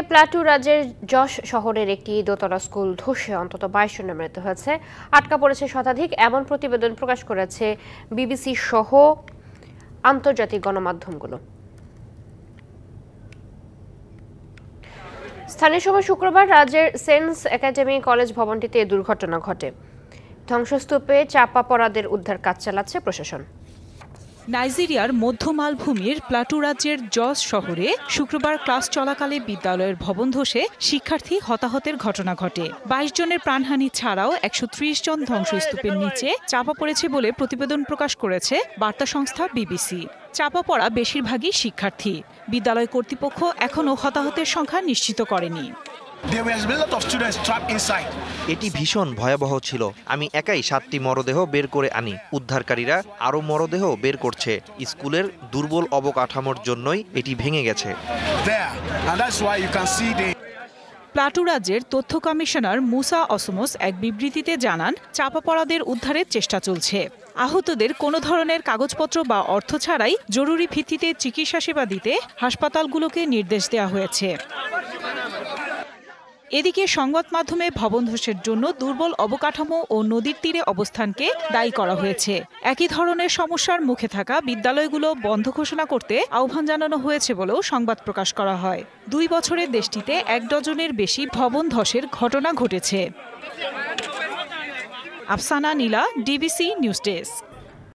Plateau রাজ্যের যশ শহরের একটি দোতলা স্কুল ধসে অন্তত 22 জনের মৃত্যু হয়েছে, আটকা পড়েছে শতাধিক, এমন প্রতিবেদন প্রকাশ করেছে বিবিসি সহ আন্তর্জাতিক গণমাধ্যমগুলো। স্থানীয় সময় শুক্রবার রাজ্যের সেন্স একাডেমি কলেজ ভবনটিতে এ দুর্ঘটনা ঘটে। ধ্বংসস্তূপে চাপা পড়াদের উদ্ধার কাজ চালাচ্ছে প্রশাসন। নাইজেরিয়ার মধ্য মালভূমির প্লাটু রাজ্যের জস শহরে শুক্রবার ক্লাস চলাকালে বিদ্যালয়ের ভবন ধসে শিক্ষার্থী হতাহতের ঘটনা ঘটে। 22 জনের প্রাণহানি ছাড়াও 130 জন ধ্বংসস্তূপের নিচে চাপা পড়েছে বলে প্রতিবেদন প্রকাশ করেছে বার্তা সংস্থা বিবিসি। চাপা পড়া বেশিরভাগই শিক্ষার্থী। বিদ্যালয় কর্তৃপক্ষ এখনও হতাহতের সংখ্যা নিশ্চিত করেনি। এটি ভীষণ ভয়াবহ ছিল। আমি একাই 7টি মরদেহ বের করে আনি। উদ্ধারকারীরা আরও মরদেহ বের করছে। স্কুলের দুর্বল অবকাঠামোর জন্যই এটি ভেঙে গেছে। প্লাটু রাজ্যের তথ্য কমিশনার মুসা অসমস এক বিবৃতিতে জানান, চাপা পড়াদের উদ্ধারের চেষ্টা চলছে। আহতদের কোনো ধরনের কাগজপত্র বা অর্থ ছাড়াই জরুরি ভিত্তিতে চিকিৎসা সেবা দিতে হাসপাতালগুলোকে নির্দেশ দেওয়া হয়েছে। এদিকে সংবাদ মাধ্যমে ভবন ধসের জন্য দুর্বল অবকাঠামো ও নদীর তীরে অবস্থানকে দায়ী করা হয়েছে। একই ধরনের সমস্যার মুখে থাকা বিদ্যালয়গুলো বন্ধ ঘোষণা করতে আহ্বান জানানো হয়েছে বলেও সংবাদ প্রকাশ করা হয়। 2 বছরে দেশটিতে 1 ডজনের বেশি ভবন ধসের ঘটনা ঘটেছে। আফসানা নীলা, ডিবিসি নিউজ ডেস্ক।